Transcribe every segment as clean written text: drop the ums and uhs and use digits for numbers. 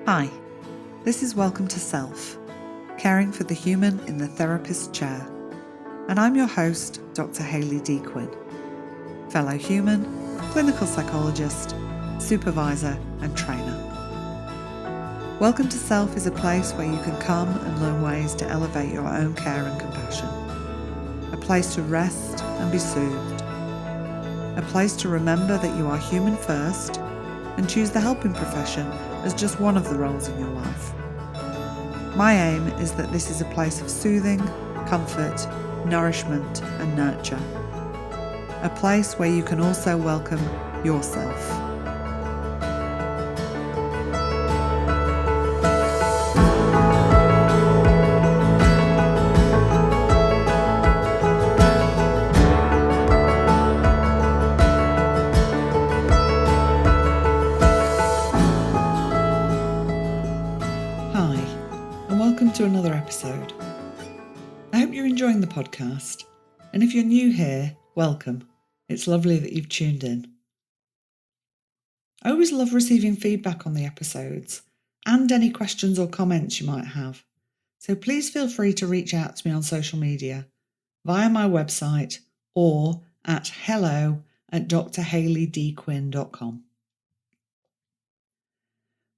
Hi, this is Welcome to Self, caring for the human in the therapist's chair, and I'm your host, Dr. Hayley D. Quinn, fellow human, clinical psychologist, supervisor and trainer. Welcome to Self is a place where you can come and learn ways to elevate your own care and compassion, a place to rest and be soothed, a place to remember that you are human first and choose the helping profession as just one of the roles in your life. My aim is that this is a place of soothing, comfort, nourishment and nurture. A place where you can also welcome yourself. Welcome to another episode. I hope you're enjoying the podcast, and if you're new here, welcome. It's lovely that you've tuned in. I always love receiving feedback on the episodes and any questions or comments you might have, so please feel free to reach out to me on social media, via my website or at hello@drhayleydquinn.com.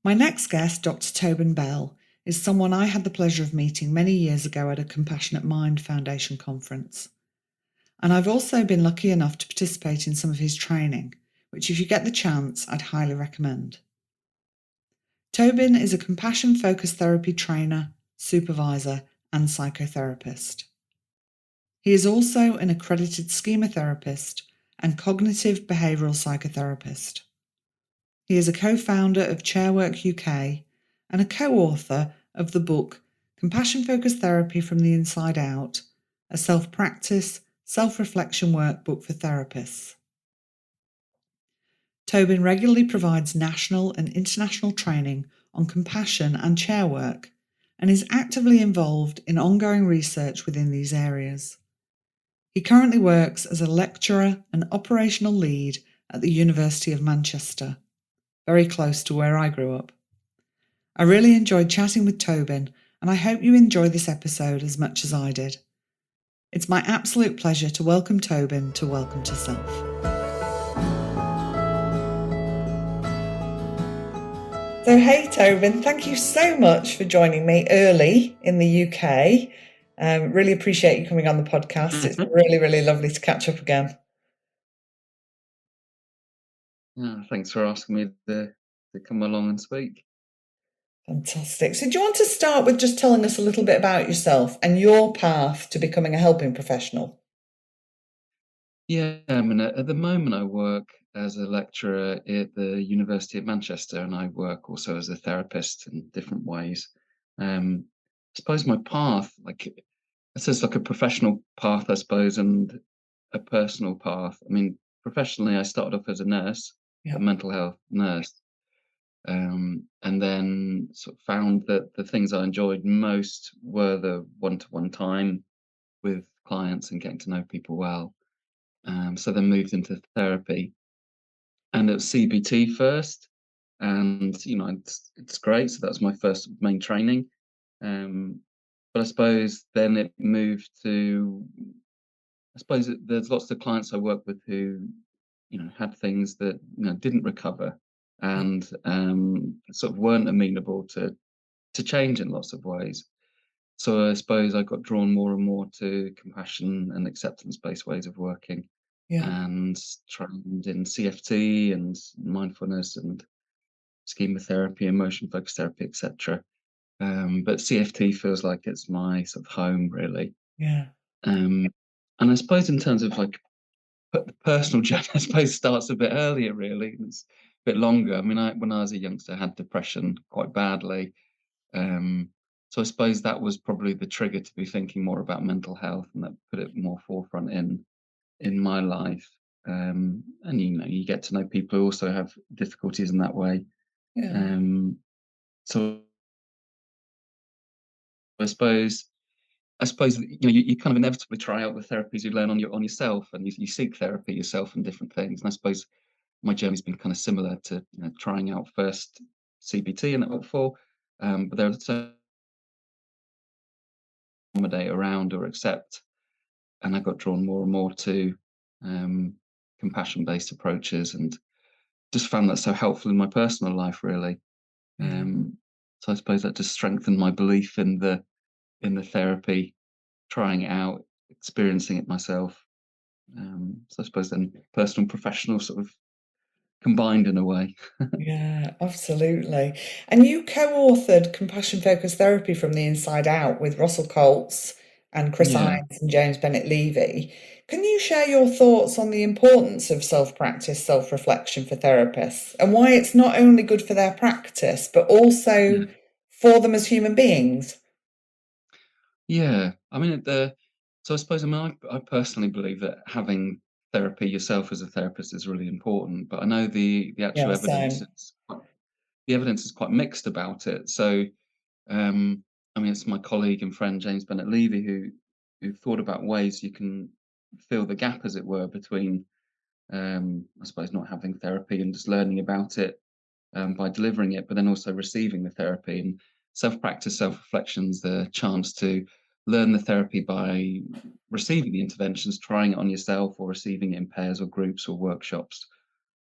My next guest, Dr. Tobyn Bell, is someone I had the pleasure of meeting many years ago at a Compassionate Mind Foundation conference. And I've also been lucky enough to participate in some of his training, which if you get the chance, I'd highly recommend. Tobyn is a compassion-focused therapy trainer, supervisor and psychotherapist. He is also an accredited Schema therapist and cognitive behavioural psychotherapist. He is a co-founder of Chairwork UK and a co-author of the book Compassion-Focused Therapy from the Inside Out, a self-practice, self-reflection workbook for therapists. Tobyn regularly provides national and international training on compassion and chair work and is actively involved in ongoing research within these areas. He currently works as a lecturer and operational lead at the University of Manchester, very close to where I grew up. I really enjoyed chatting with Tobyn, and I hope you enjoy this episode as much as I did. It's my absolute pleasure to welcome Tobyn to Welcome to Self. So hey Tobyn, thank you so much for joining me early in the UK. Really appreciate you coming on the podcast. It's really, really lovely to catch up again. Thanks for asking me to come along and speak. Fantastic. So do you want to start with just telling us a little bit about yourself and your path to becoming a helping professional? Yeah, I mean, at the moment I work as a lecturer at the University of Manchester, and I work also as a therapist in different ways. I suppose my path, it's just like a professional path, I suppose, and a personal path. I mean, professionally, I started off as a nurse, a mental health nurse. And then sort of found that the things I enjoyed most were the one-to-one time with clients and getting to know people well. So then moved into therapy, and it was CBT first, and it's great. So that was my first main training. But I suppose then it moved to. I suppose there's lots of clients I work with who, had things that didn't recover, and sort of weren't amenable to change in lots of ways. So I suppose I got drawn more and more to compassion and acceptance-based ways of working, and trained in CFT and mindfulness and schema therapy, emotion-focused therapy, etc. But CFT feels like it's my sort of home, really. And I suppose in terms of but the personal journey, I suppose, starts a bit earlier, really. It's a bit longer. I mean, when I was a youngster, I had depression quite badly. So I suppose that was probably the trigger to be thinking more about mental health, and that put it more forefront in my life. And you get to know people who also have difficulties in that way. So I suppose you kind of inevitably try out the therapies you learn on yourself, and you seek therapy yourself and different things. And I suppose my journey's been kind of similar to trying out first CBT and helpful, but there are so accommodate around or accept, and I got drawn more and more to um, compassion-based approaches, and just found that so helpful in my personal life, really. Yeah. Um, so I suppose that just strengthened my belief in the therapy, trying it out, experiencing it myself. So I suppose then personal and professional sort of combined in a way. Yeah, absolutely. And you co-authored Compassion Focused Therapy from the Inside Out with Russell Coates and Chris Yeah, Hines and James Bennett Levy. Can you share your thoughts on the importance of self-practice, self-reflection for therapists and why it's not only good for their practice, but yeah, also for them as human beings? yeah. I mean, so I suppose I personally believe that having therapy yourself as a therapist is really important. But I know the actual Yeah, evidence same. is the evidence is quite mixed about it. So I mean, it's my colleague and friend James Bennett Levy who thought about ways you can fill the gap, as it were, between I suppose not having therapy and just learning about it by delivering it, but then also receiving the therapy. And self practice, self reflections, the chance to learn the therapy by receiving the interventions, trying it on yourself, or receiving it in pairs or groups or workshops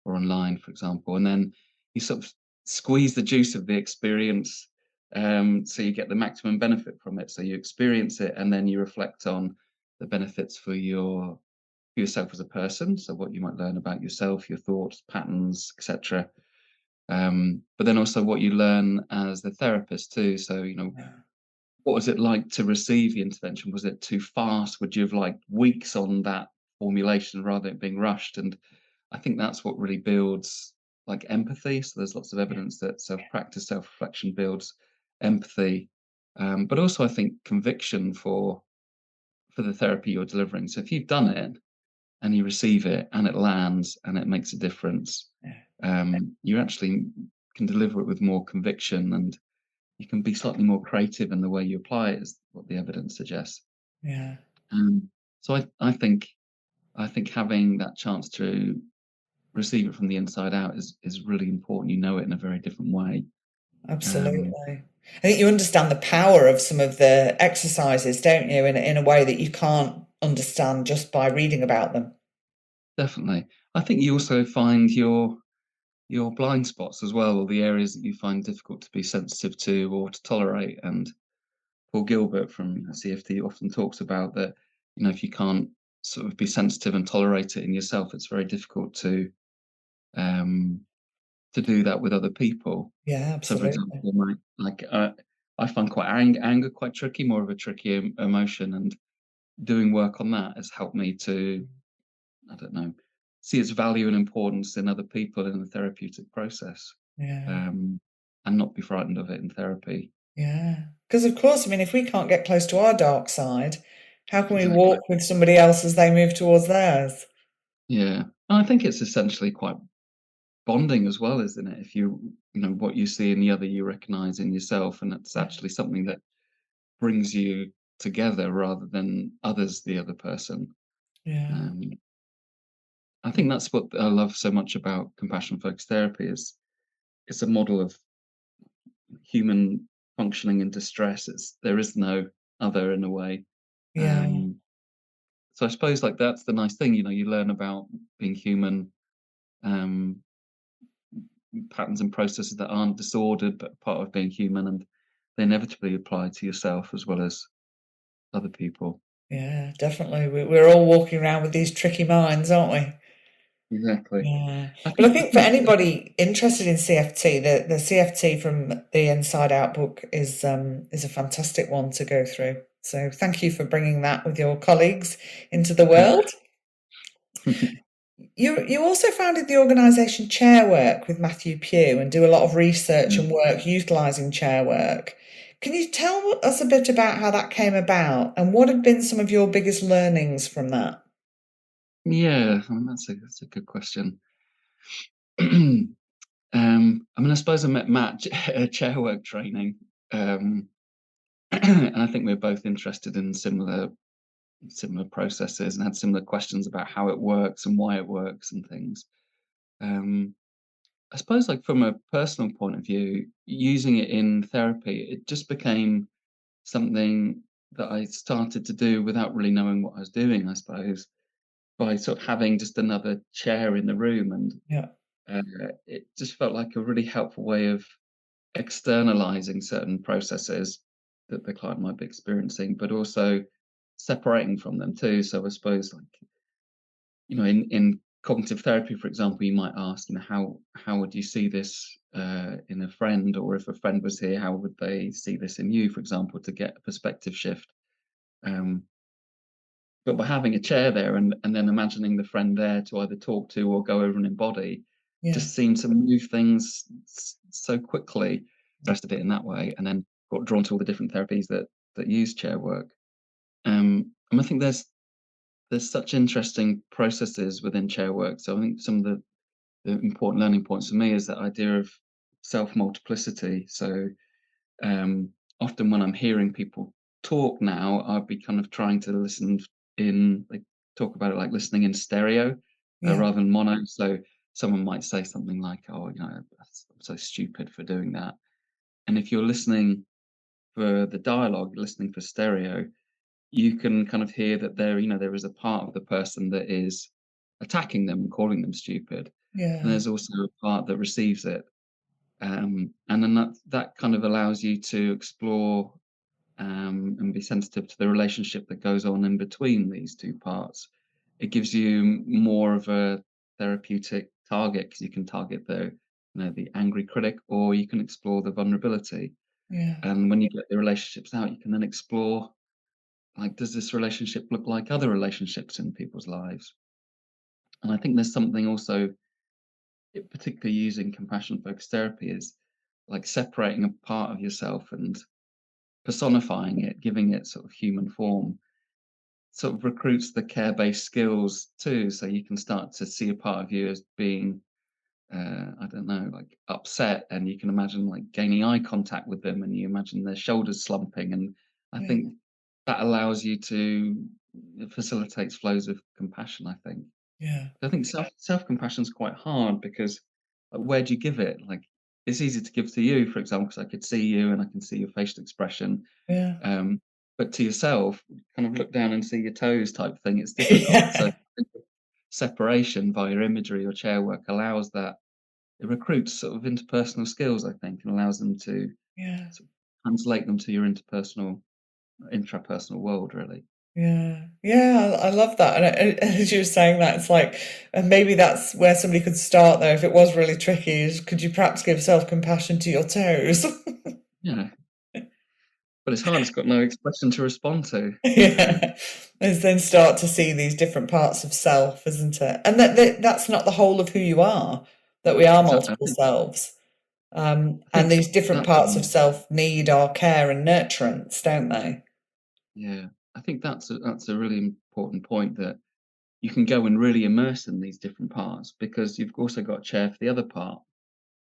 or online, for example. And then you sort of squeeze the juice of the experience so you get the maximum benefit from it. So you experience it and then you reflect on the benefits for yourself as a person. So what you might learn about yourself, your thoughts, patterns, etc. But then also what you learn as the therapist too. So, Yeah, what was it like to receive the intervention? Was it too fast? Would you have liked weeks on that formulation rather than it being rushed? And I think that's what really builds like empathy. So there's lots of yeah, evidence that self-practice, self-reflection builds empathy, but also I think conviction for the therapy you're delivering. So if you've done it and you receive it and it lands and it makes a difference, yeah, you actually can deliver it with more conviction, and you can be slightly more creative in the way you apply it, is what the evidence suggests. yeah, Um, so I think having that chance to receive it from the inside out is really important. You know it in a very different way. Um, absolutely. I think you understand the power of some of the exercises, don't you, in a way that you can't understand just by reading about them. Definitely. I think you also find your blind spots as well, or the areas that you find difficult to be sensitive to or to tolerate. And Paul Gilbert from CFT often talks about that. If you can't sort of be sensitive and tolerate it in yourself, it's very difficult um, to do that with other people. Yeah, So, for absolutely. example, I find quite anger quite tricky, more of a tricky emotion, and doing work on that has helped me to, I don't know, see its value and importance in other people in the therapeutic process, Yeah, um, and not be frightened of it in therapy. yeah. Because of course, I mean, if we can't get close to our dark side, how can we Exactly. walk with somebody else as they move towards theirs? Yeah. And I think it's essentially quite bonding as well, isn't it? If what you see in the other, you recognize in yourself, and it's Yeah, actually something that brings you together rather than others, the other person. yeah, Um, I think that's what I love so much about compassion focused therapy is it's a model of human functioning in distress. There is no other in a way. yeah, Um, so I suppose like that's the nice thing, you learn about being human, um, patterns and processes that aren't disordered but part of being human, and they inevitably apply to yourself as well as other people. yeah, definitely. We're all walking around with these tricky minds, aren't we? Exactly. Yeah. I Well, I think I think for think anybody interested in CFT, the CFT from the Inside Out book is a fantastic one to go through. So thank you for bringing that with your colleagues into the world. You also founded the organisation Chairwork with Matthew Pugh and do a lot of research and work utilising Chairwork. Can you tell us a bit about how that came about and what have been some of your biggest learnings from that? yeah, that's a good question. I mean, I suppose I met Matt at chair work training, um, and I think we were both interested in similar processes and had similar questions about how it works and why it works and things. Um, I suppose, like, from a personal point of view, using it in therapy, it just became something that I started to do without really knowing what I was doing, I suppose, by sort of having just another chair in the room, and Yeah. it just felt like a really helpful way of externalizing certain processes that the client might be experiencing, but also separating from them too. So I suppose, like, in cognitive therapy, for example, you might ask, how would you see this in a friend, or if a friend was here, how would they see this in you, for example, to get a perspective shift. Um, but by having a chair there, and then imagining the friend there to either talk to or go over and embody, Yeah. just seemed to move things so quickly. Interested it in that way, and then got drawn to all the different therapies that use chair work. And I think there's such interesting processes within chair work. So I think some of the important learning points for me is that idea of self multiplicity. So often when I'm hearing people talk now, I'd be kind of trying to listen in. They talk about it like listening in stereo Yeah. rather than mono. So someone might say something like, "Oh, I'm so stupid for doing that." And if you're listening for the dialogue, listening for stereo, you can kind of hear that there is a part of the person that is attacking them and calling them stupid, and Yeah. there's also a part that receives it. And then that kind of allows you to explore and be sensitive to the relationship that goes on in between these two parts. It gives you more of a therapeutic target because you can target the angry critic, or you can explore the vulnerability. Yeah. And when you get the relationships out, you can then explore, like, does this relationship look like other relationships in people's lives? And I think there's something also, particularly using compassion focused therapy, is like separating a part of yourself and personifying it, giving it sort of human form, sort of recruits the care-based skills too. So you can start to see a part of you as being, I don't know, like upset, and you can imagine like gaining eye contact with them, and you imagine their shoulders slumping, and I Yeah. think that allows you to, it facilitates flows of compassion. Yeah. I think self compassion is quite hard because, where do you give it? Like, it's easy to give to you, for example, because I could see you and I can see your facial expression. Yeah. Um, but to yourself, kind of look down and see your toes type thing, it's difficult. So Yeah. I think separation via imagery or chair work allows that. It recruits sort of interpersonal skills, I think, and allows them to Yeah. sort of translate them to your intrapersonal world, really. Yeah, yeah, I love that, and as you were saying that, it's like, and maybe that's where somebody could start though, if it was really tricky, is could you perhaps give self-compassion to your toes? Yeah, but it's hard. It's got no expression to respond to. Yeah, and then start to see these different parts of self, isn't it? And that's not the whole of who you are, that we are Exactly. multiple selves, I and think these different that's a parts of self need our care and nurturance, don't they? Yeah, I think that's a really important point, that you can go and really immerse in these different parts because you've also got a chair for the other part,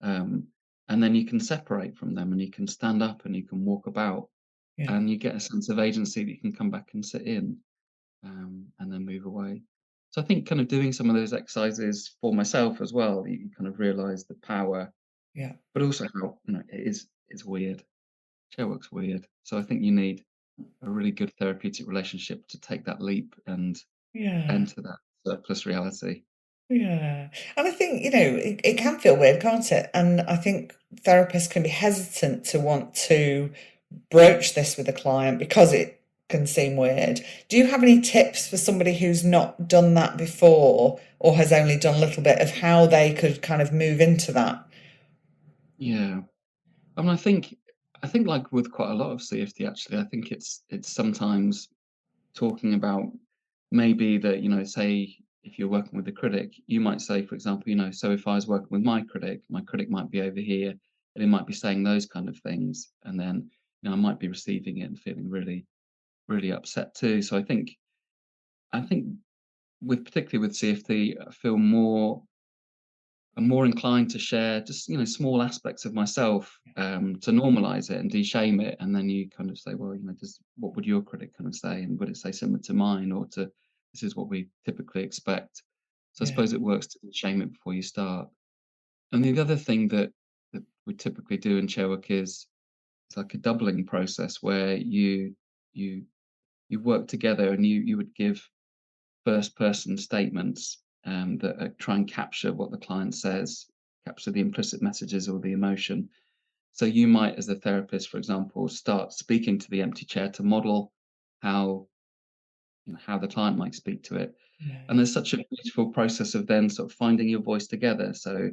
um, and then you can separate from them, and you can stand up and you can walk about, Yeah, and you get a sense of agency that you can come back and sit in, and then move away. So I think kind of doing some of those exercises for myself as well, you kind of realise the power, yeah, but also how, it's weird. Chair work's weird, so I think you need a really good therapeutic relationship to take that leap and yeah. enter that surplus reality. Yeah. And I think, it can feel weird, can't it? And I think therapists can be hesitant to want to broach this with a client because it can seem weird. Do you have any tips for somebody who's not done that before or has only done a little bit of how they could kind of move into that? Yeah. I mean, I think like with quite a lot of CFT actually, I think it's sometimes talking about, maybe that, say if you're working with a critic, you might say, for example, so if I was working with my critic might be over here, and it might be saying those kind of things, and then I might be receiving it and feeling really, really upset too. So I think with particularly with CFT, I'm more inclined to share just, small aspects of myself, to normalize it and de-shame it, and then you kind of say, well, just what would your critic kind of say, and would it say similar to mine, or to, this is what we typically expect. So I Yeah. suppose it works to de-shame it before you start. And the other thing that we typically do in Chairwork is it's like a doubling process where you you work together and you would give first person statements that try and capture what the client says, capture the implicit messages or the emotion. So you might, as a therapist, for example, start speaking to the empty chair to model how how the client might speak to it. Yeah. And there's such a beautiful process of then sort of finding your voice together. So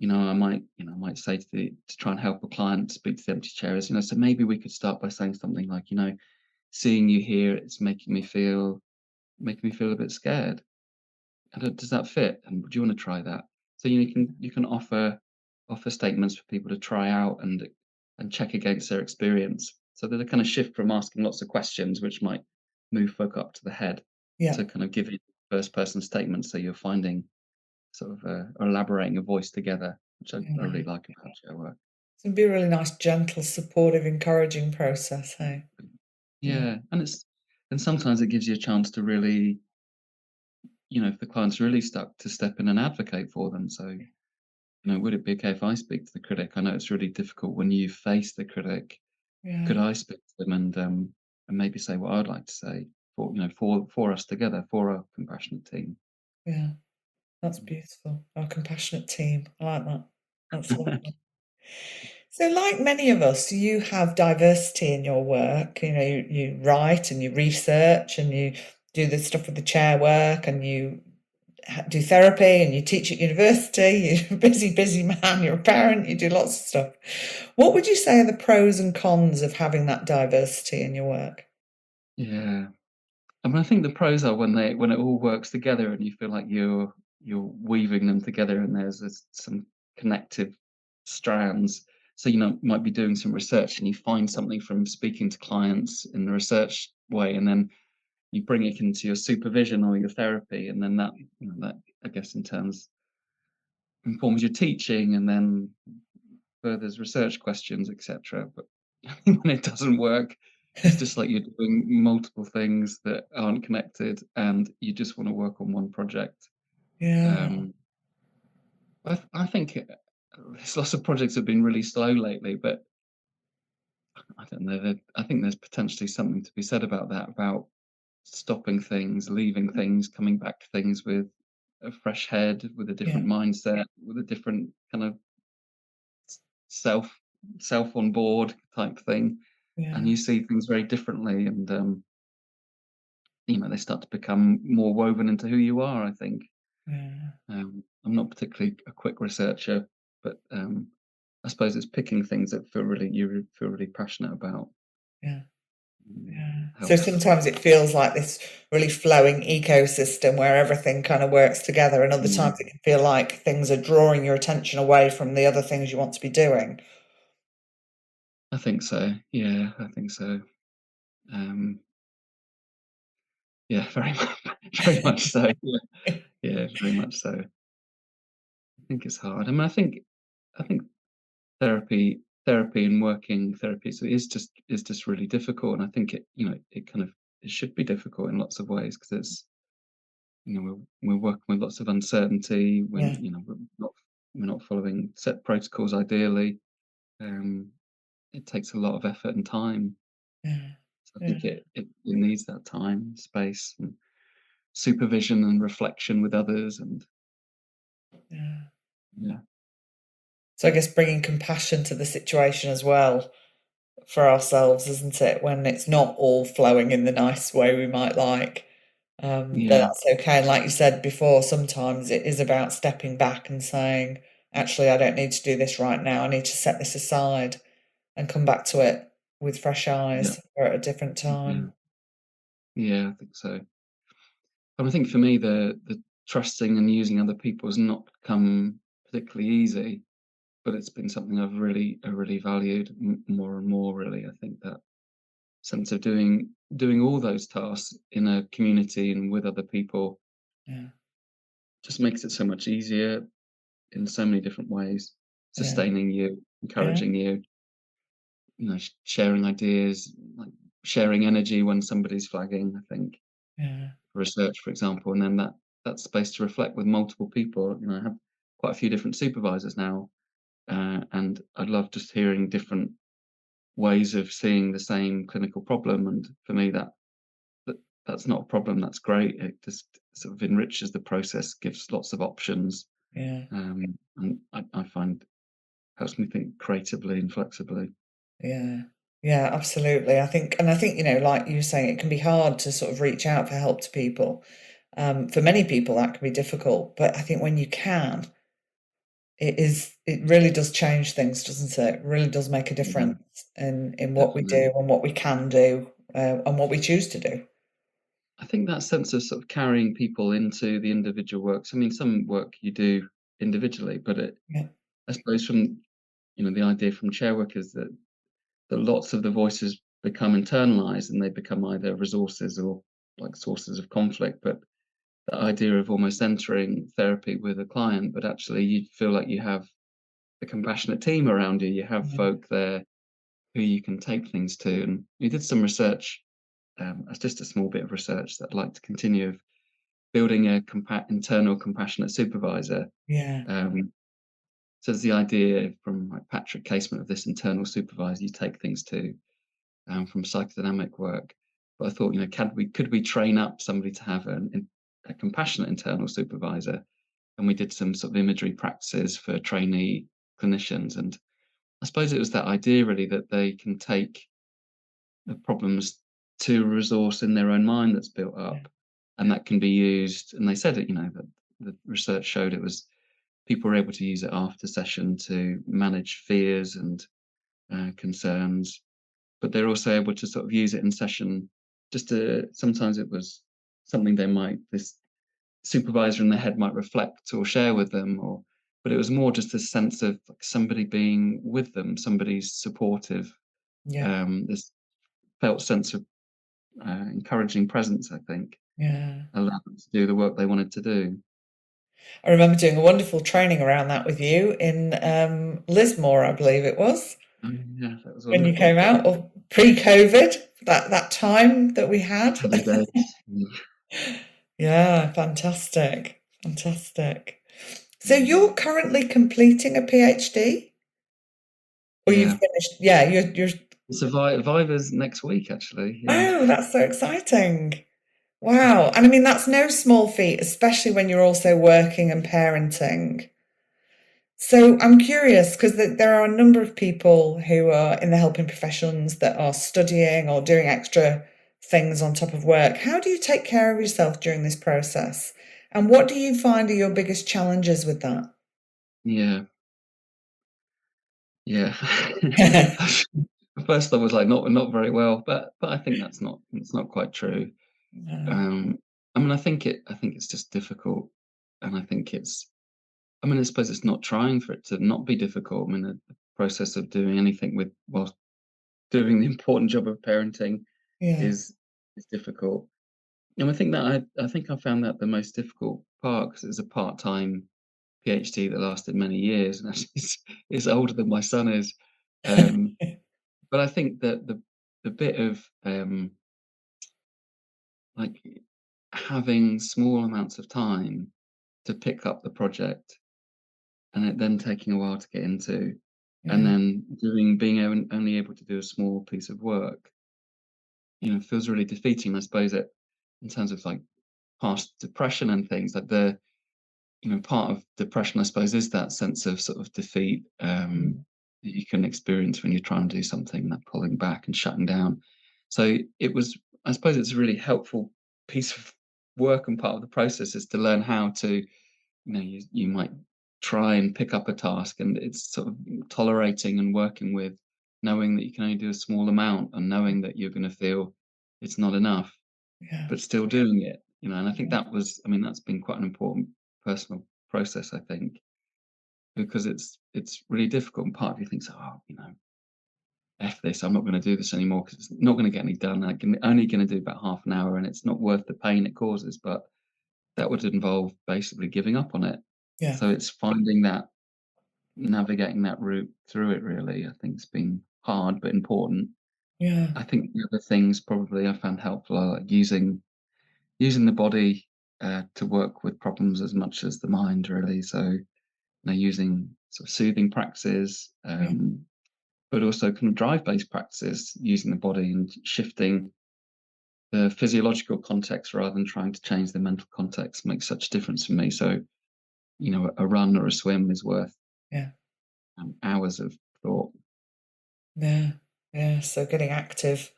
I might say to try and help a client speak to the empty chair is, so maybe we could start by saying something like, seeing you here, it's making me feel a bit scared. Does that fit? And do you want to try that? So you can offer statements for people to try out and check against their experience. So there's a kind of shift from asking lots of questions, which might move folk up to the head, Yeah. to kind of giving first person statements. So you're finding sort of or elaborating a voice together, which I Yeah. really like about your work. So it'd be a really nice, gentle, supportive, encouraging process, hey? Yeah. Yeah, and sometimes it gives you a chance to really, if the client's really stuck, to step in and advocate for them. So, would it be okay if I speak to the critic? I know it's really difficult when you face the critic. Could Yeah. I speak to them and maybe say what I'd like to say for us together, for our compassionate team? Yeah. That's beautiful. Our compassionate team. I like that. That's lovely. So, like many of us, you have diversity in your work. You write and you research and you do the stuff with the chair work and you do therapy and you teach at university. You're a busy, busy man. You're a parent. You do lots of stuff. What would you say are the pros and cons of having that diversity in your work? Yeah. I think the pros are when it all works together and you feel like you're weaving them together and there's some connective strands. So you might be doing some research and you find something from speaking to clients in the research way, and then you bring it into your supervision or your therapy, and then that I guess in turns informs your teaching, and then furthers research questions, etc. But when it doesn't work, it's just like you're doing multiple things that aren't connected, and you just want to work on one project. Yeah, Um, I think there's lots of projects have been really slow lately, but I don't know. I think there's potentially something to be said about that, about stopping things, leaving things, coming back to things with a fresh head, with a yeah, different mindset, with a different kind of self self on board type thing, and yeah, you see things very differently, and they start to become more woven into who you are, I think. yeah, I'm not particularly a quick researcher, but I suppose it's picking things that you feel really passionate about. yeah. Yeah. So Helps. sometimes it feels like this really flowing ecosystem where everything kind of works together, and other Mm, times it can feel like things are drawing your attention away from the other things you want to be doing. I think so. Yeah, I think so. Um, yeah, very much, very much so. Yeah, yeah, very much so. I think it's hard. I think therapy and working therapy is just really difficult, and I think it should be difficult in lots of ways, because it's we're working with lots of uncertainty when Yeah, we're not following set protocols ideally. um it takes a lot of effort and time, yeah, so I yeah, think it needs that time, space, and supervision and reflection with others, and yeah. yeah. So I guess bringing compassion to the situation as well for ourselves, isn't it? When it's not all flowing in the nice way we might like, Yeah, that's okay. And like you said before, sometimes it is about stepping back and saying, actually, I don't need to do this right now. I need to set this aside and come back to it with fresh yeah, eyes or at a different yeah, time. yeah, I think so. And I think for me, the trusting and using other people has not come particularly easy, but it's been something I really valued more and more. Really, I think that sense of doing all those tasks in a community and with other people Yeah, just makes it so much easier in so many different ways, yeah, sustaining you, yeah, encouraging you, sharing ideas, like sharing energy when somebody's flagging. I think yeah, research, for example, and then that space to reflect with multiple people. I have quite a few different supervisors now, and I love just hearing different ways of seeing the same clinical problem. And for me, that that's not a problem. That's great. It just sort of enriches the process, gives lots of options, Yeah. and I find helps me think creatively and flexibly. Yeah. Yeah, absolutely. I think, like you were saying, it can be hard to sort of reach out for help to people. For many people, that can be difficult. But I think when you can, it really does change things, doesn't it? It really does make a Yeah, difference in what we definitely. do and what we can do, and what we choose to do. I think that sense of sort of carrying people into the individual works. I mean, some work you do individually, but Yeah. I suppose from the idea from Chairwork is that lots of the voices become internalized and they become either resources or like sources of conflict. But the idea of almost entering therapy with a client, but actually you feel like you have a compassionate team around you. You have Yeah. folk there who you can take things to. And we did some research. It's just a small bit of research that I'd like to continue of building a internal compassionate supervisor. Yeah. Um, so there's the idea from like Patrick Casement of this internal supervisor you take things to, from psychodynamic work. But I thought, could we train up somebody to have a compassionate internal supervisor? And we did some sort of imagery practices for trainee clinicians. And I suppose it was that idea really that they can take the problems to a resource in their own mind that's built Yeah. up, and that can be used. And they said it, that the research showed it was people were able to use it after session to manage fears and concerns, but they're also able to sort of use it in session just to sometimes it was something this supervisor in their head might reflect or share with them, or but it was more just a sense of like somebody being with them, somebody's supportive, Yeah. this felt sense of encouraging presence, I think, Yeah. allowed them to do the work they wanted to do. I remember doing a wonderful training around that with you in Lismore, I believe it was, Yeah, that was when you wonderful. came out, or pre-COVID, that time that we had. Early days. Yeah, fantastic. Fantastic. So Mm. you're currently completing a PhD? Or you've Yeah. finished? Yeah, you're Survivors next week, actually. Yeah. Oh, that's so exciting. Wow. And I mean, that's no small feat, especially when you're also working and parenting. So I'm curious because there are a number of people who are in the helping professions that are studying or doing extra things on top of work. How do you take care of yourself during this process? And what do you find are your biggest challenges with that? Yeah. Yeah. At first, I was like, not very well, but I think that's not quite true. No. Um, I mean, I think it's just difficult, and I think it's. I mean, I suppose it's not trying for it to not be difficult. I mean, the process of doing anything whilst doing the important job of parenting Yeah. is difficult. And I think that I think I found that the most difficult part because it was a part-time PhD that lasted many years, and actually it's older than my son is. Um, but I think that the bit of like having small amounts of time to pick up the project and it then taking a while to get into, and Yeah. then being only able to do a small piece of work, feels really defeating. I suppose it in terms of like past depression and things like part of depression, I suppose, is that sense of sort of defeat Mm. that you can experience when you're trying to do something, that pulling back and shutting down. So it was, I suppose, it's a really helpful piece of work and part of the process is to learn how to, you might try and pick up a task, and it's sort of tolerating and working with, knowing that you can only do a small amount, and knowing that you're going to feel it's not enough Yeah. but still doing it, and I think I mean, that's been quite an important personal process, I think, because it's really difficult, and part of you thinks, "Oh, F this, I'm not gonna do this anymore because it's not gonna get any done. I'm only gonna do about half an hour, and it's not worth the pain it causes," but that would involve basically giving up on it. Yeah. So it's finding that navigating that route through it really, I think has been hard but important. Yeah. I think the other things probably I found helpful are like using the body to work with problems as much as the mind, really. So using sort of soothing practices, Yeah. but also kind of drive-based practices, using the body and shifting the physiological context rather than trying to change the mental context makes such a difference for me. So, a run or a swim is worth Yeah. hours of thought. Yeah. Yeah. So getting active.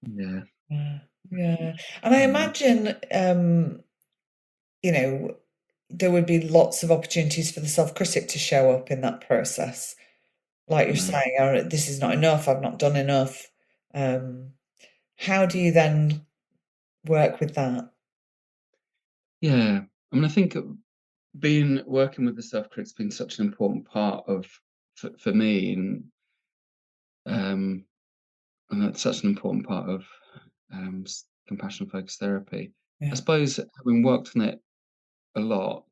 Yeah. Yeah. Yeah. And I Mm, imagine, you know, there would be lots of opportunities for the self-critic to show up in that process. Like you're yeah. saying, "Oh, this is not enough. I've not done enough." Um, how do you then work with that? Yeah. I mean, I think being working with the self-critic's been such an important part of for me, um, and that's such an important part of compassion focused therapy. I Yeah. suppose having worked on it a lot,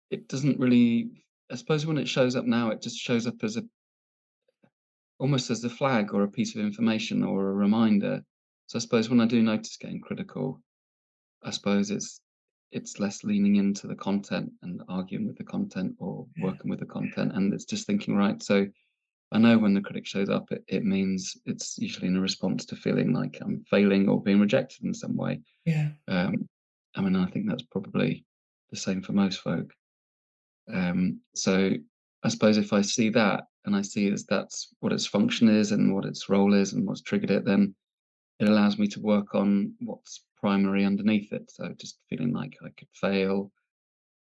it doesn't really. I suppose when it shows up now, it just shows up as almost as a flag or a piece of information or a reminder. So I suppose when I do notice getting critical, I suppose it's less leaning into the content and arguing with the content or Yeah. working with the content, and it's just thinking, right, so I know when the critic shows up, it means it's usually in a response to feeling like I'm failing or being rejected in some way. Yeah. Um, I mean, I think that's probably the same for most folk. So I suppose if I see that and I see as that's what its function is and what its role is and what's triggered it, then it allows me to work on what's primary underneath it. So just feeling like I could fail,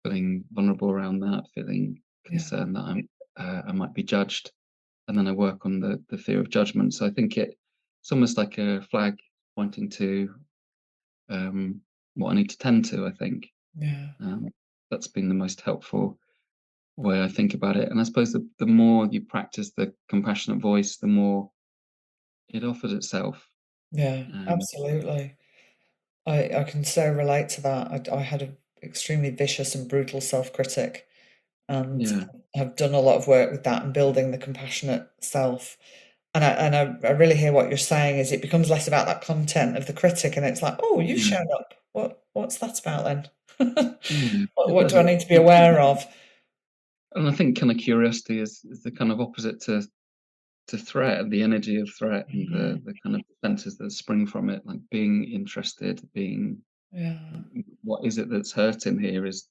feeling vulnerable around that, feeling Yeah. concerned that I might be judged, and then I work on the fear of judgment. So I think it's almost like a flag pointing to um, what I need to tend to. I think Yeah. um, that's been the most helpful way I think about it. And I suppose the more you practice the compassionate voice, the more it offers itself. Yeah. Um, Absolutely. I can so relate to that. I had an extremely vicious and brutal self-critic, and yeah, have done a lot of work with that and building the compassionate self. And I really hear what you're saying is it becomes less about that content of the critic, and it's like, oh, you've yeah, shown up. What's that about then? yeah. It What does. do I need to be aware of? And I think kind of curiosity is the kind of opposite to threat, the energy of threat, and Yeah. the kind of defenses that spring from it, like being interested, being Yeah. what is it that's hurting here is.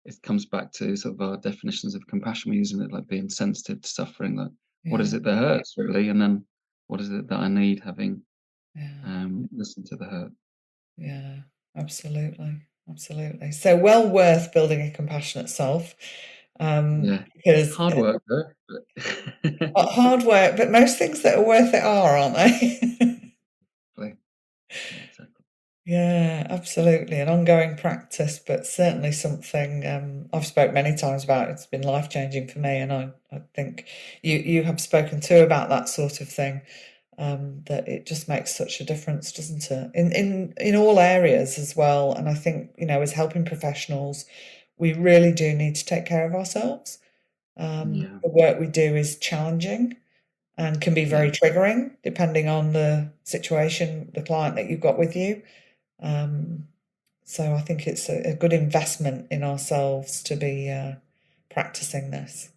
It comes back to sort of our definitions of compassion. We're using it like being sensitive to suffering. Like, what Yeah. is it that hurts really, and then what is it that I need? Having Yeah. listened to the hurt. Yeah. Absolutely. Absolutely. So well worth building a compassionate self. Yeah, Because hard work though. But hard work, but most things that are worth it are, aren't they? Exactly. Yeah, exactly. Yeah, absolutely. An ongoing practice, but certainly something I've spoke many times about. It's been life-changing for me, and I think you have spoken too about that sort of thing. That it just makes such a difference, doesn't it? In all areas as well. And I think, as helping professionals, we really do need to take care of ourselves. Yeah, The work we do is challenging and can be yeah, very triggering depending on the situation, the client that you've got with you. Um, so I think it's a good investment in ourselves to be practicing this.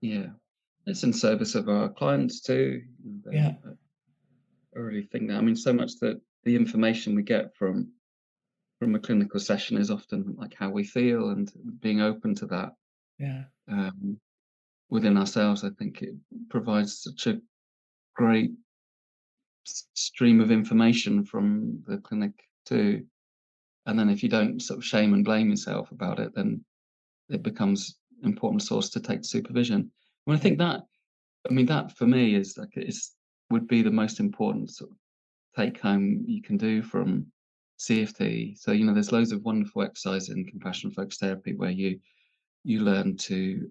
yeah. It's in service of our clients too. Yeah, I really think that. I mean, so much that the information we get from a clinical session is often like how we feel and being open to that. yeah, Um, Within ourselves, I think it provides such a great stream of information from the clinic too. And then if you don't sort of shame and blame yourself about it, then it becomes an important source to take to supervision. And I yeah, think that, I mean, that for me is like it's would be the most important sort of take home you can do from CFT. So there's loads of wonderful exercises in compassion focused therapy where you learn to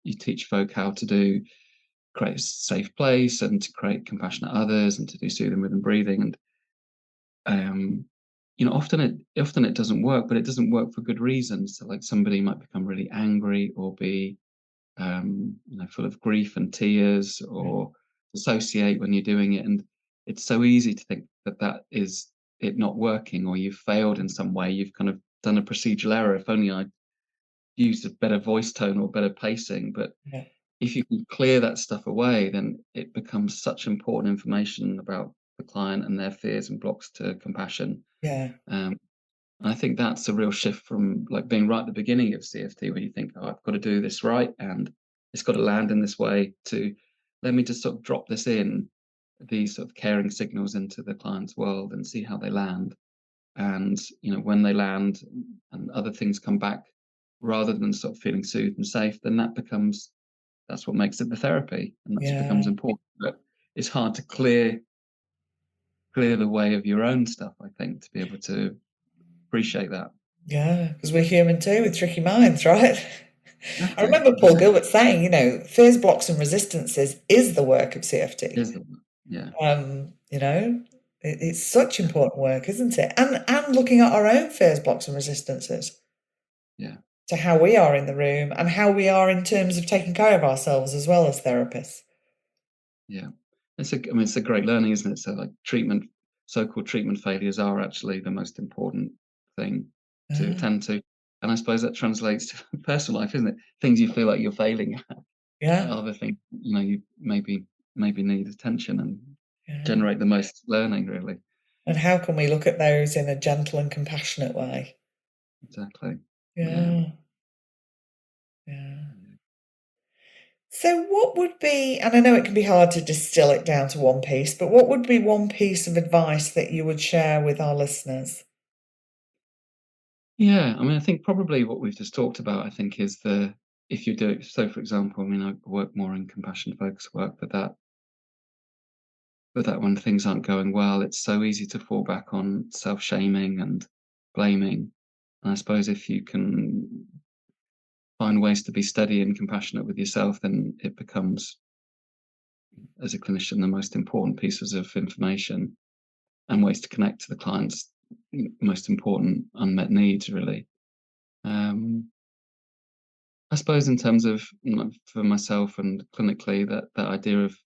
you teach folk how to create a safe place and to create compassionate others and to do soothing rhythm breathing and often it doesn't work, but it doesn't work for good reasons. So like somebody might become really angry or be full of grief and tears yeah, or dissociate when you're doing it, and it's so easy to think that that is it not working or you've failed in some way. You've kind of done a procedural error. If only I use a better voice tone or better pacing. But Yeah. if you can clear that stuff away, then it becomes such important information about the client and their fears and blocks to compassion. Yeah. Um, and I think that's a real shift from like being right at the beginning of CFT, where you think, oh, I've got to do this right and it's got to land in this way, to let me just sort of drop this in, these sort of caring signals into the client's world and see how they land. And when they land and other things come back, rather than sort of feeling soothed and safe, then that's what makes it the therapy, and that's Yeah. becomes important. But it's hard to clear the way of your own stuff, I think, to be able to appreciate that. Yeah. Because we're human too with tricky minds, right? I Exactly. remember Paul Gilbert saying, fears, blocks, and resistances is the work of CFT. Is the Yeah, It's such important work, isn't it? And looking at our own fears, blocks, and resistances yeah, to how we are in the room and how we are in terms of taking care of ourselves as well as therapists. yeah. It's a great learning, isn't it? So, like, so-called treatment failures are actually the most important thing to Yeah. attend to, and I suppose that translates to personal life, isn't it? Things you feel like you're failing at Yeah. are the things, you maybe need attention and Yeah. generate the most learning, really. And how can we look at those in a gentle and compassionate way? Exactly. Yeah. Yeah. Yeah. So, what would be, and I know it can be hard to distill it down to one piece, but what would be one piece of advice that you would share with our listeners? Yeah, I think probably what we've just talked about, I think, is if you do it. So, for example, I work more in compassion focused work, but that when things aren't going well, it's so easy to fall back on self-shaming and blaming. And I suppose if you can find ways to be steady and compassionate with yourself, then it becomes, as a clinician, the most important pieces of information and ways to connect to the client's most important unmet needs, really. Um, I suppose in terms of, for myself and clinically, that idea of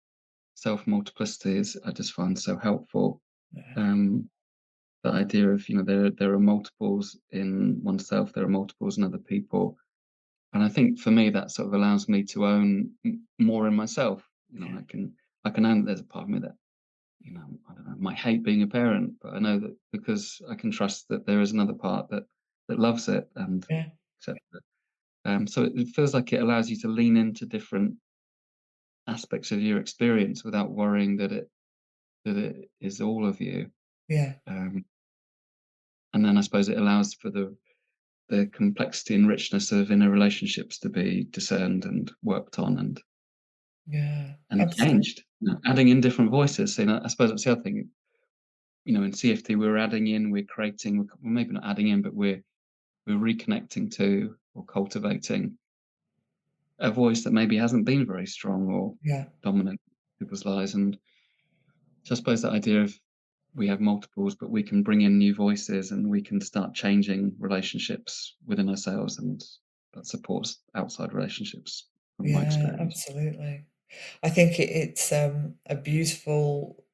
self multiplicity is, I just find so helpful. Yeah. Um, the idea of, there are multiples in oneself, there are multiples in other people, and I think for me that sort of allows me to own more in myself. I can own that there's a part of me that, I don't know, might hate being a parent, but I know that because I can trust that there is another part that loves it and Yeah. accepts it. So it feels like it allows you to lean into different aspects of your experience without worrying that it is all of you. Yeah. Um, and then I suppose it allows for the complexity and richness of inner relationships to be discerned and worked on Yeah. and Absolutely. changed. Adding in different voices. I suppose that's the other thing. In CFT, we're adding in, we're creating, we're maybe not adding in, but we're reconnecting to or cultivating a voice that maybe hasn't been very strong or Yeah. dominant in people's lives. And so I suppose that idea of we have multiples, but we can bring in new voices and we can start changing relationships within ourselves, and that supports outside relationships from my Yeah. experience. Absolutely. I think it's a beautiful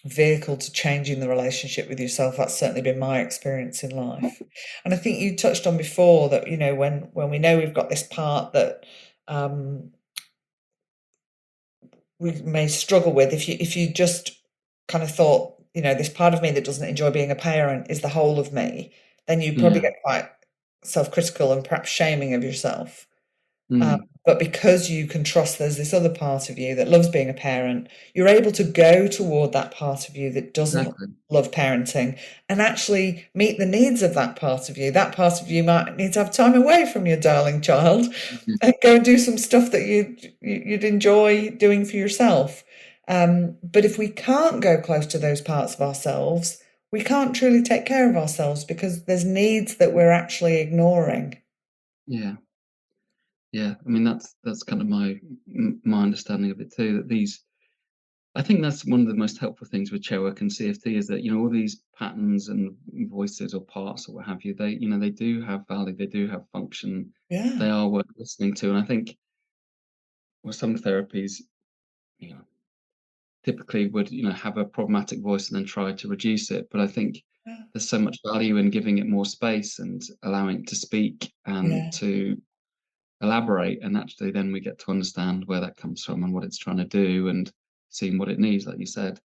vehicle to changing the relationship with yourself. That's certainly been my experience in life. And I think you touched on before that, when we know we've got this part that um, we may struggle with, if you just kind of thought, this part of me that doesn't enjoy being a parent is the whole of me, then you probably Yeah. get quite self-critical and perhaps shaming of yourself. Mm, But because you can trust there's this other part of you that loves being a parent, you're able to go toward that part of you that doesn't exactly. love parenting and actually meet the needs of that part of you. That part of you might need to have time away from your darling child Mhm. and go and do some stuff that you'd enjoy doing for yourself. But if we can't go close to those parts of ourselves, we can't truly take care of ourselves because there's needs that we're actually ignoring. Yeah. Yeah. That's kind of my understanding of it too. I think that's one of the most helpful things with Chairwork and CFT is that, all these patterns and voices or parts or what have you, they do have value, they do have function, Yeah, they are worth listening to. And I think with some therapies, you know, typically would, have a problematic voice and then try to reduce it. But I think Yeah. there's so much value in giving it more space and allowing it to speak and Yeah. to elaborate, and actually then we get to understand where that comes from and what it's trying to do and seeing what it needs, like you said.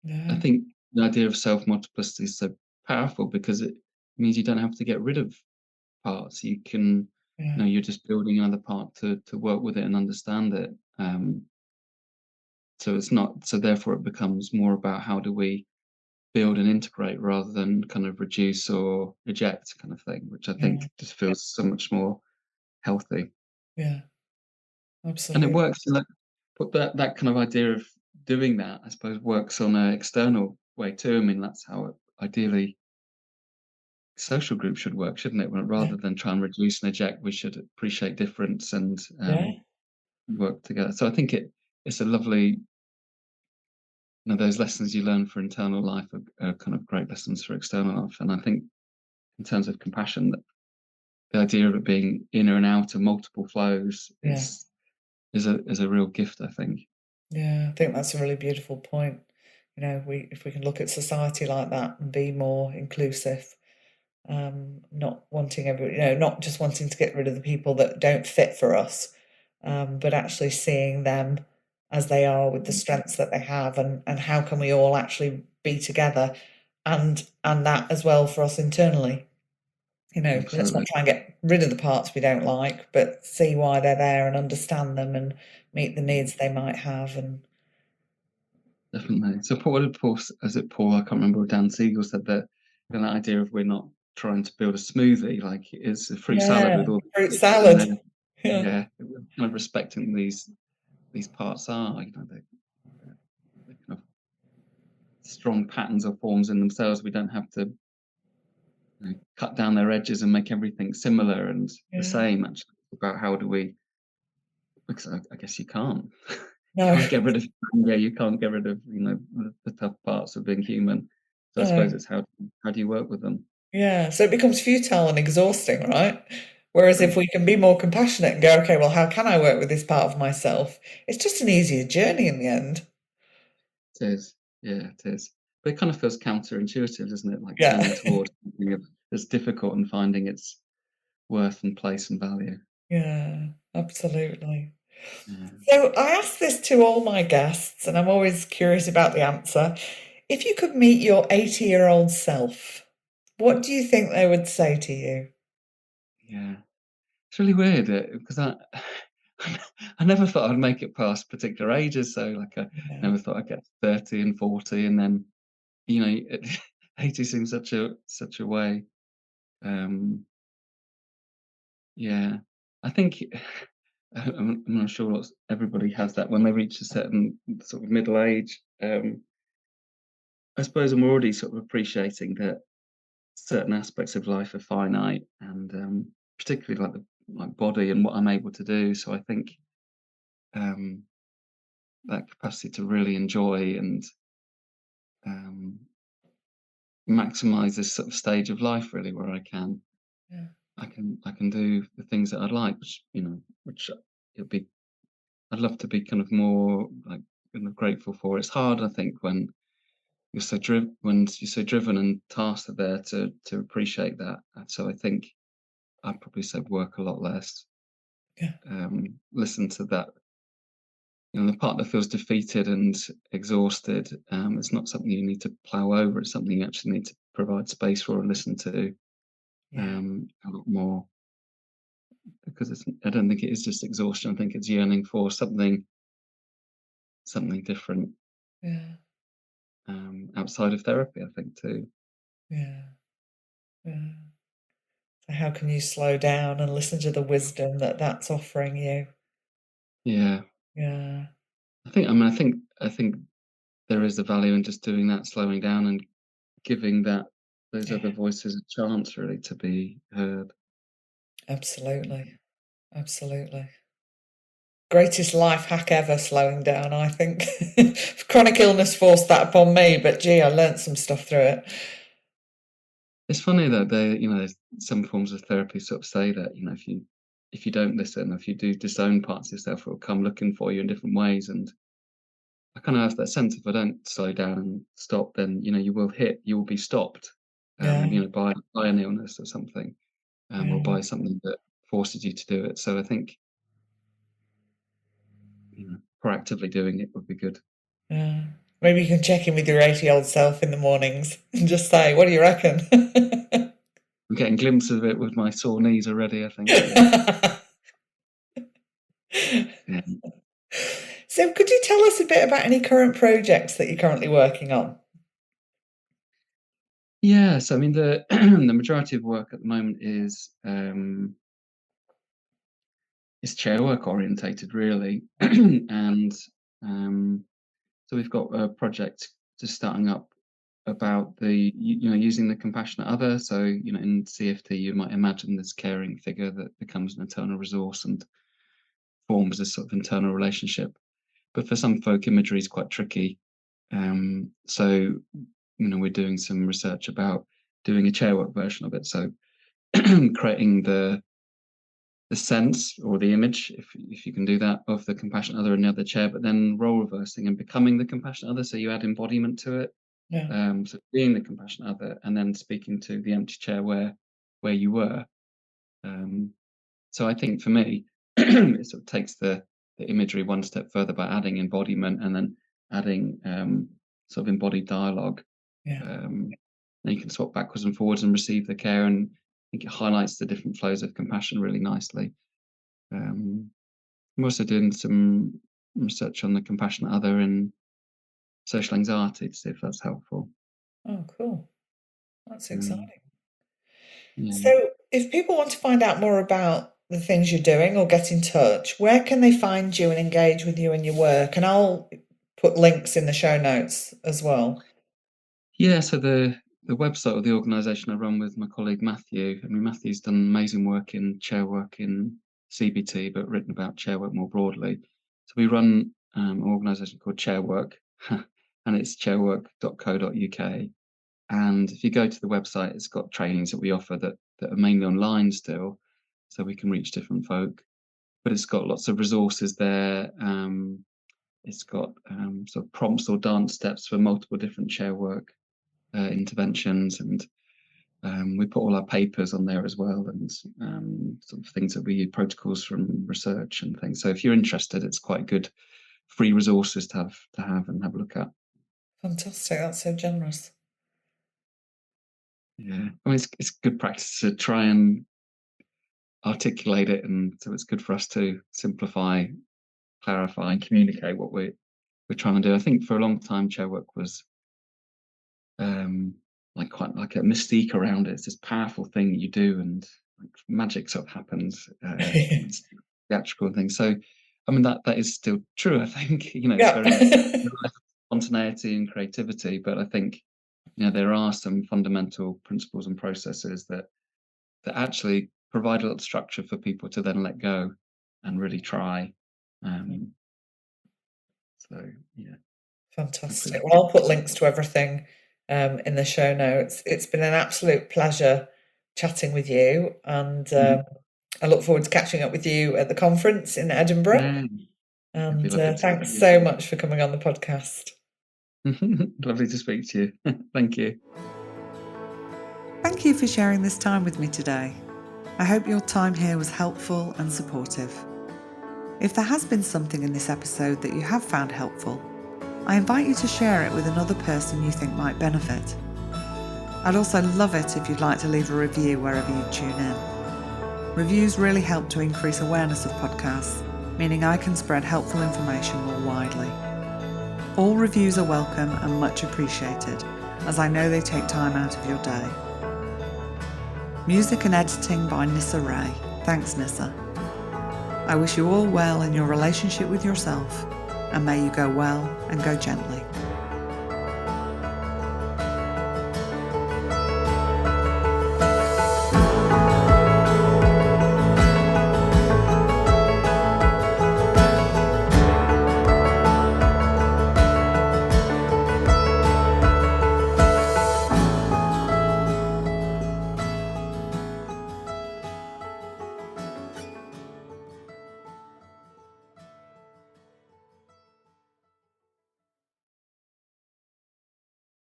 I Yeah. think the idea of self-multiplicity is so powerful because it means you don't have to get rid of parts. You can, Yeah. you're just building another part to work with it and understand it. So it's not, so therefore it becomes more about how do we build and integrate rather than kind of reduce or eject kind of thing, which I Yeah. think just feels so much more healthy. Yeah. And it Absolutely. works like, but that kind of idea of doing that, I suppose, works on an external way too. I mean, that's how it, ideally social groups should work, shouldn't it? Well, Yeah. rather than try and reduce and eject, we should appreciate difference and Yeah. work together. So I think it's a lovely, those lessons you learn for internal life are kind of great lessons for external life. And I think in terms of compassion, that the idea of it being inner and outer, multiple flows Yeah. is a real gift, I think. Yeah. I think that's a really beautiful point. We if we can look at society like that and be more inclusive, not wanting not just wanting to get rid of the people that don't fit for us, but actually seeing them as they are with the strengths that they have, and how can we all actually be together, and that as well for us internally. Let's not Absolutely. try and get rid of the parts we don't like, but see why they're there and understand them and meet the needs they might have. And Definitely. So Paul, what did Paul, as it Paul, I can't remember, or Dan Siegel said that, that idea of we're not trying to build a smoothie, like it's a fruit salad yeah, with all the fruit bits, and salad. then Yeah, yeah, kind of respecting these parts are, they're kind of strong patterns or forms in themselves. We don't have to cut down their edges and make everything similar and the yeah. same. Actually, it's about how do we? Because I guess you can't. You No, can't get rid of anger. You can't get rid of the tough parts of being human. So I no. suppose it's how do you work with them? Yeah, so it becomes futile and exhausting, right? Whereas if True. we can be more compassionate and go, okay, well, how can I work with this part of myself? It's just an easier journey in the end. It is. Yeah, it is. But it kind of feels counterintuitive, doesn't it? Like Yeah, turning towards something that's difficult and finding its worth and place and value. yeah, absolutely. Yeah. So I ask this to all my guests, and I'm always curious about the answer. If you could meet your 80-year-old self, what do you think they would say to you? Yeah. It's really weird because I never thought I'd make it past particular ages. So like I Yeah, never thought I'd get to 30 and 40, and then it, 80 seems such a way. Um, yeah, I think I'm not sure everybody has that when they reach a certain sort of middle age. I suppose I'm already sort of appreciating that certain aspects of life are finite, and particularly like the body and what I'm able to do. So I think um, that capacity to really enjoy and um, maximize this sort of stage of life, really, where yeah, I can do the things that I'd like, which it'll be. I'd love to be kind of more like kind of grateful for. It's hard, I think, when you're so driven and tasks are there to appreciate that. And so I think I'd probably say work a lot less. yeah, Listen to that. The part that feels defeated and exhausted. It's not something you need to plow over. It's something you actually need to provide space for and listen to yeah, a lot more because I don't think it is just exhaustion. I think it's yearning for something different yeah, outside of therapy. I think too. yeah, yeah. So how can you slow down and listen to the wisdom that that's offering you? Yeah, Yeah, I think there is a value in just doing that, slowing down and giving those yeah, other voices a chance really to be heard. absolutely, absolutely. Greatest life hack ever, slowing down, I think. Chronic illness forced that upon me, but gee, I learnt some stuff through it. It's funny that there's some forms of therapy sort of say that, if you don't listen, if you do disown parts of yourself, it'll come looking for you in different ways. And I kind of have that sense if I don't slow down and stop, then you will be stopped. Yeah. By an illness or something, or by something that forces you to do it. So I think, proactively doing it would be good. Yeah. Maybe you can check in with your 80-year-old self in the mornings and just say, "What do you reckon?" I'm getting glimpses of it with my sore knees already, I think. Yeah. Yeah. So, could you tell us a bit about any current projects that you're currently working on? Yeah, so I mean, the the majority of work at the moment is Chairwork orientated, really. And so we've got a project just starting up about using the compassionate other. So, in CFT, you might imagine this caring figure that becomes an internal resource and forms a sort of internal relationship. But for some folk, imagery is quite tricky. So, we're doing some research about doing a Chairwork version of it. So creating the sense or the image, if you can do that, of the compassionate other in the other chair, but then role reversing and becoming the compassionate other. So you add embodiment to it. Yeah. So being the compassionate other and then speaking to the empty chair where you were. So I think for me, it sort of takes the imagery one step further by adding embodiment and then adding sort of embodied dialogue. Yeah. Then you can swap backwards and forwards and receive the care, and I think it highlights the different flows of compassion really nicely. I'm also doing some research on the compassionate other and social anxiety to see if that's helpful. Oh, cool. That's exciting. Yeah. So, if people want to find out more about the things you're doing or get in touch, where can they find you and engage with you and your work? And I'll put links in the show notes as well. Yeah, so the website of the organisation I run with my colleague Matthew. I mean, Matthew's done amazing work in Chairwork in CBT, but written about Chairwork more broadly. So we run an organisation called Chairwork, and it's chairwork.co.uk. And if you go to the website, it's got trainings that we offer that are mainly online still, so we can reach different folk. But it's got lots of resources there. It's got sort of prompts or dance steps for multiple different Chairwork interventions, and we put all our papers on there as well, and sort of things that we use, protocols from research and things. So if you're interested, it's quite good free resources to have and have a look at. Fantastic. That's so generous. Yeah, I mean, it's good practice to try and articulate it, and so it's good for us to simplify, clarify, and communicate what we're trying to do. I think for a long time, Chairwork was like quite like a mystique around it. It's this powerful thing that you do, and like magic sort of happens. It's theatrical and things. So, I mean, that is still true. I think it's very spontaneity and creativity, but I think there are some fundamental principles and processes that actually provide a little structure for people to then let go and really try. So yeah. Fantastic. Well, I'll put links to everything in the show notes. It's been an absolute pleasure chatting with you, and I look forward to catching up with you at the conference in Edinburgh. Yeah. And thanks so much for coming on the podcast. Lovely to speak to you. Thank you. Thank you for sharing this time with me today. I hope your time here was helpful and supportive. If there has been something in this episode that you have found helpful, I invite you to share it with another person you think might benefit. I'd also love it if you'd like to leave a review wherever you tune in. Reviews really help to increase awareness of podcasts, meaning I can spread helpful information more widely. All reviews are welcome and much appreciated, as I know they take time out of your day. Music and editing by Nissa Ray. Thanks, Nissa. I wish you all well in your relationship with yourself, and may you go well and go gently.